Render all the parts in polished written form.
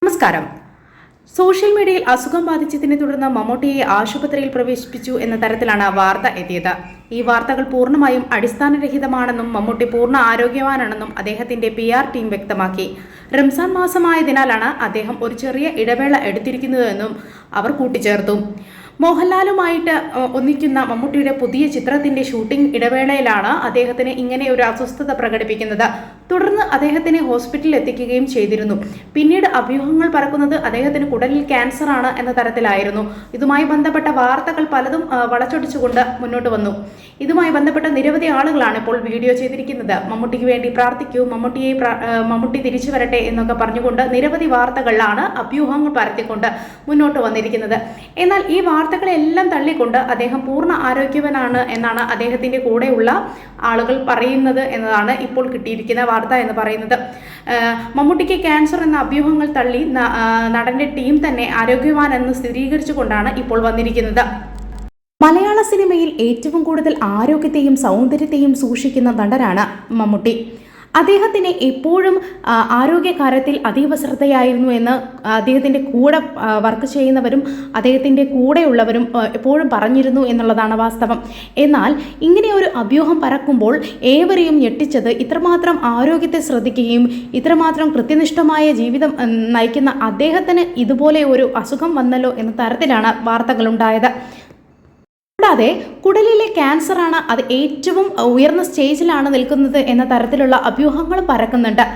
നമസ്കാരം. സോഷ്യൽ മീഡിയയിൽ അസുഖം ബാധിച്ചതിനെ തുടർന്ന് മമ്മൂട്ടിയെ ആശുപത്രിയിൽ പ്രവേശിപ്പിച്ചു എന്ന തരത്തിലാണ് വാർത്ത എത്തിയത്. ഈ വാർത്തകൾ പൂർണ്ണമായും അടിസ്ഥാനരഹിതമാണെന്നും മമ്മൂട്ടി പൂർണ്ണ ആരോഗ്യവാനാണെന്നും അദ്ദേഹത്തിന്റെ PR ടീം വ്യക്തമാക്കി. റംസാൻ മാസമായതിനാലാണ് അദ്ദേഹം ഒരു ചെറിയ ഇടവേള എടുത്തിരിക്കുന്നതെന്നും അവർ കൂട്ടിച്ചേർത്തു. മോഹൻലാലുമായിട്ട് ഒന്നിക്കുന്ന മമ്മൂട്ടിയുടെ പുതിയ ചിത്രത്തിന്റെ ഷൂട്ടിംഗ് ഇടവേളയിലാണ് അദ്ദേഹത്തിന് ഇങ്ങനെ ഒരു അസ്വസ്ഥത പ്രകടിപ്പിക്കുന്നത്. തുടർന്ന് അദ്ദേഹത്തിനെ ഹോസ്പിറ്റലിൽ എത്തിക്കുകയും ചെയ്തിരുന്നു. പിന്നീട് അഭ്യൂഹങ്ങൾ പരക്കുന്നത് അദ്ദേഹത്തിന് കുടലിൽ ക്യാൻസർ ആണ് എന്ന തരത്തിലായിരുന്നു. ഇതുമായി ബന്ധപ്പെട്ട വാർത്തകൾ പലതും വളച്ചൊടിച്ചുകൊണ്ട് മുന്നോട്ട് വന്നു. ഇതുമായി ബന്ധപ്പെട്ട നിരവധി ആളുകളാണ് ഇപ്പോൾ വീഡിയോ ചെയ്തിരിക്കുന്നത്. മമ്മൂട്ടിക്ക് വേണ്ടി പ്രാർത്ഥിക്കൂ, മമ്മൂട്ടി തിരിച്ചു വരട്ടെ എന്നൊക്കെ പറഞ്ഞുകൊണ്ട് നിരവധി വാർത്തകളിലാണ് അഭ്യൂഹങ്ങൾ പരത്തിക്കൊണ്ട് മുന്നോട്ട് വന്നിരിക്കുന്നത്. എന്നാൽ ഈ വാർത്തകളെല്ലാം തള്ളിക്കൊണ്ട് അദ്ദേഹം പൂർണ്ണ ആരോഗ്യവാനാണ് എന്നാണ് അദ്ദേഹത്തിന്റെ കൂടെയുള്ള ആളുകൾ പറയുന്നത് എന്നതാണ് ഇപ്പോൾ കിട്ടിയിരിക്കുന്ന വാർത്ത എന്ന് പറയുന്നത്. മമ്മൂട്ടിക്ക് ക്യാൻസർ എന്ന അഭ്യൂഹങ്ങൾ തള്ളി നടന്റെ ടീം തന്നെ ആരോഗ്യവാൻ എന്ന് സ്ഥിരീകരിച്ചുകൊണ്ടാണ് ഇപ്പോൾ വന്നിരിക്കുന്നത്. മലയാള സിനിമയിൽ ഏറ്റവും കൂടുതൽ ആരോഗ്യത്തെയും സൗന്ദര്യത്തെയും സൂക്ഷിക്കുന്ന നടനാണ് മമ്മൂട്ടി. അദ്ദേഹത്തിന് എപ്പോഴും ആരോഗ്യകാര്യത്തിൽ അതീവ ശ്രദ്ധയായിരുന്നു എന്ന് അദ്ദേഹത്തിൻ്റെ കൂടെ വർക്ക് ചെയ്യുന്നവരും അദ്ദേഹത്തിൻ്റെ കൂടെയുള്ളവരും എപ്പോഴും പറഞ്ഞിരുന്നു എന്നുള്ളതാണ് വാസ്തവം. എന്നാൽ ഇങ്ങനെ ഒരു അഭ്യൂഹം പരക്കുമ്പോൾ ഏവരെയും ഞെട്ടിച്ചത് ഇത്രമാത്രം ആരോഗ്യത്തെ ശ്രദ്ധിക്കുകയും ഇത്രമാത്രം കൃത്യനിഷ്ഠമായ ജീവിതം നയിക്കുന്ന അദ്ദേഹത്തിന് ഇതുപോലെ ഒരു അസുഖം വന്നല്ലോ എന്ന തരത്തിലാണ് വാർത്തകളുണ്ടായത്. കൂടാതെ കുടലിലെ ക്യാൻസറാണ്, അത് ഏറ്റവും ഉയർന്ന സ്റ്റേജിലാണ് നിൽക്കുന്നത് എന്ന തരത്തിലുള്ള അഭ്യൂഹങ്ങൾ പരക്കുന്നുണ്ട്.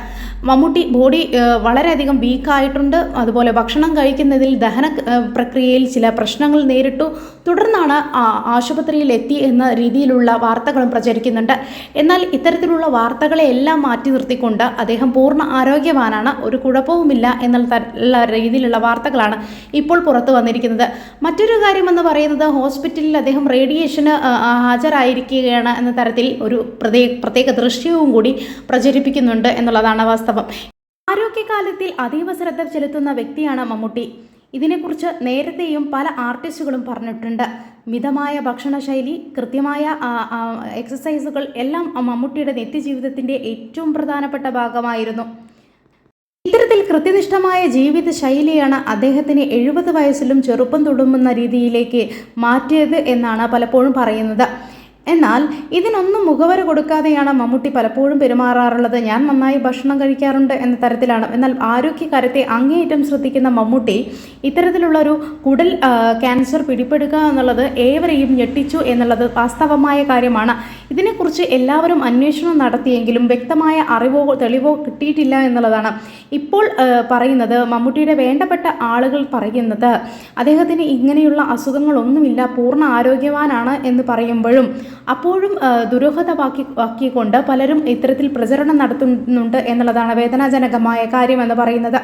മമ്മൂട്ടി ബോഡി വളരെയധികം വീക്കായിട്ടുണ്ട്. അതുപോലെ ഭക്ഷണം കഴിക്കുന്നതിൽ ദഹന പ്രക്രിയയിൽ ചില പ്രശ്നങ്ങൾ നേരിട്ടു. തുടർന്നാണ് ആശുപത്രിയിൽ എത്തി എന്ന രീതിയിലുള്ള വാർത്തകളും പ്രചരിക്കുന്നുണ്ട്. എന്നാൽ ഇത്തരത്തിലുള്ള എല്ലാം മാറ്റി നിർത്തിക്കൊണ്ട് അദ്ദേഹം പൂർണ്ണ ആരോഗ്യവാനാണ്, ഒരു കുഴപ്പവുമില്ല എന്നുള്ള രീതിയിലുള്ള വാർത്തകളാണ് ഇപ്പോൾ പുറത്തു വന്നിരിക്കുന്നത്. മറ്റൊരു കാര്യമെന്ന് പറയുന്നത് ഹോസ്പിറ്റലിൽ അദ്ദേഹം റേഡിയേഷന് ഹാജരായിരിക്കുകയാണ് എന്ന തരത്തിൽ ഒരു പ്രത്യേക ദൃശ്യവും കൂടി പ്രചരിപ്പിക്കുന്നുണ്ട് എന്നുള്ളതാണ് വാസ്തവം. ആരോഗ്യകാര്യത്തിൽ അതീവ ശ്രദ്ധ ചെലുത്തുന്ന വ്യക്തിയാണ് മമ്മൂട്ടി. ഇതിനെക്കുറിച്ച് നേരത്തെയും പല ആർട്ടിസ്റ്റുകളും പറഞ്ഞിട്ടുണ്ട്. മിതമായ ഭക്ഷണശൈലി, കൃത്യമായ എക്സസൈസുകൾ എല്ലാം മമ്മൂട്ടിയുടെ നിത്യജീവിതത്തിൻ്റെ ഏറ്റവും പ്രധാനപ്പെട്ട ഭാഗമായിരുന്നു. ഇത്തരത്തിൽ കൃത്യനിഷ്ഠമായ ജീവിത ശൈലിയാണ് അദ്ദേഹത്തിന് 70 വയസ്സിലും ചെറുപ്പം തുടങ്ങുന്ന രീതിയിലേക്ക് മാറ്റിയത് എന്നാണ് പലപ്പോഴും പറയുന്നത്. എന്നാൽ ഇതിനൊന്നും മുഖവര കൊടുക്കാതെയാണ് മമ്മൂട്ടി പലപ്പോഴും പെരുമാറാറുള്ളത്. ഞാൻ നന്നായി ഭക്ഷണം കഴിക്കാറുണ്ട് എന്ന തരത്തിലാണ്. എന്നാൽ ആരോഗ്യകാര്യത്തെ അങ്ങേയറ്റം ശ്രദ്ധിക്കുന്ന മമ്മൂട്ടി ഇത്തരത്തിലുള്ളൊരു കുടൽ ക്യാൻസർ പിടിപെടുക എന്നുള്ളത് ഏവരെയും ഞെട്ടിച്ചു എന്നുള്ളത് വാസ്തവമായ കാര്യമാണ്. ഇതിനെക്കുറിച്ച് എല്ലാവരും അന്വേഷണം നടത്തിയെങ്കിലും വ്യക്തമായ അറിവോ തെളിവോ കിട്ടിയിട്ടില്ല എന്നുള്ളതാണ് ഇപ്പോൾ പറയുന്നത്. മമ്മൂട്ടിയുടെ വേണ്ടപ്പെട്ട ആളുകൾ പറയുന്നത് അദ്ദേഹത്തിന് ഇങ്ങനെയുള്ള അസുഖങ്ങളൊന്നുമില്ല, പൂർണ്ണ ആരോഗ്യവാനാണ് എന്ന് പറയുമ്പോഴും അപ്പോഴും ദുരൂഹതയാക്കിക്കൊണ്ട് പലരും ഇത്തരത്തിൽ പ്രചരണം നടത്തുന്നുണ്ട് എന്നുള്ളതാണ് വേദനാജനകമായ കാര്യമെന്ന് പറയുന്നത്.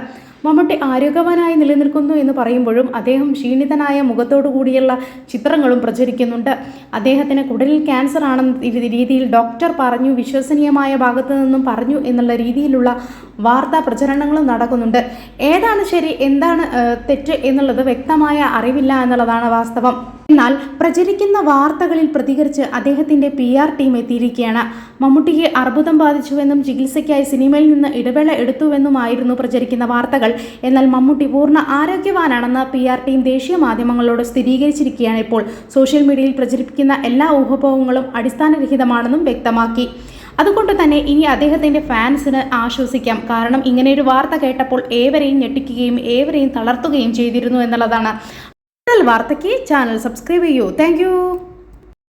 മമ്മൂട്ടി ആരോഗ്യവാനായി നിലനിൽക്കുന്നു എന്ന് പറയുമ്പോഴും അദ്ദേഹം ക്ഷീണിതനായ മുഖത്തോടു കൂടിയുള്ള ചിത്രങ്ങളും പ്രചരിക്കുന്നുണ്ട്. അദ്ദേഹത്തിന് കുടലിൽ ക്യാൻസർ ആണെന്ന രീതിയിൽ ഡോക്ടർ പറഞ്ഞു, വിശ്വസനീയമായ ഭാഗത്തു നിന്നും പറഞ്ഞു എന്നുള്ള രീതിയിലുള്ള വാർത്താ പ്രചരണങ്ങളും നടക്കുന്നുണ്ട്. ഏതാണ് ശരി, എന്താണ് തെറ്റ് എന്നുള്ളത് വ്യക്തമായ അറിവില്ല എന്നുള്ളതാണ് വാസ്തവം. എന്നാൽ പ്രചരിക്കുന്ന വാർത്തകളിൽ പ്രതികരിച്ച് അദ്ദേഹത്തിൻ്റെ PR ടീം എത്തിയിരിക്കുകയാണ്. മമ്മൂട്ടിക്ക് അർബുദം ബാധിച്ചുവെന്നും ചികിത്സയ്ക്കായി സിനിമയിൽ നിന്ന് ഇടവേള എടുത്തുവെന്നുമായിരുന്നു പ്രചരിക്കുന്ന വാർത്തകൾ. എന്നാൽ മമ്മൂട്ടി പൂർണ്ണ ആരോഗ്യവാനാണെന്ന് PR ടീം ദേശീയ മാധ്യമങ്ങളോട് സ്ഥിരീകരിച്ചിരിക്കുകയാണ്. ഇപ്പോൾ സോഷ്യൽ മീഡിയയിൽ പ്രചരിപ്പിക്കുന്ന എല്ലാ ഊഹാപോഹങ്ങളും അടിസ്ഥാനരഹിതമാണെന്നും വ്യക്തമാക്കി. അതുകൊണ്ട് തന്നെ ഇനി അദ്ദേഹത്തിൻ്റെ ഫാൻസിന് ആശ്വസിക്കാം. കാരണം ഇങ്ങനെയൊരു വാർത്ത കേട്ടപ്പോൾ ഏവരെയും ഞെട്ടിക്കുകയും ഏവരെയും തളർത്തുകയും ചെയ്തിരുന്നു എന്നുള്ളതാണ്. വാർത്തയ്ക്ക് ചാനൽ സബ്സ്ക്രൈബ് ചെയ്യൂ. താങ്ക്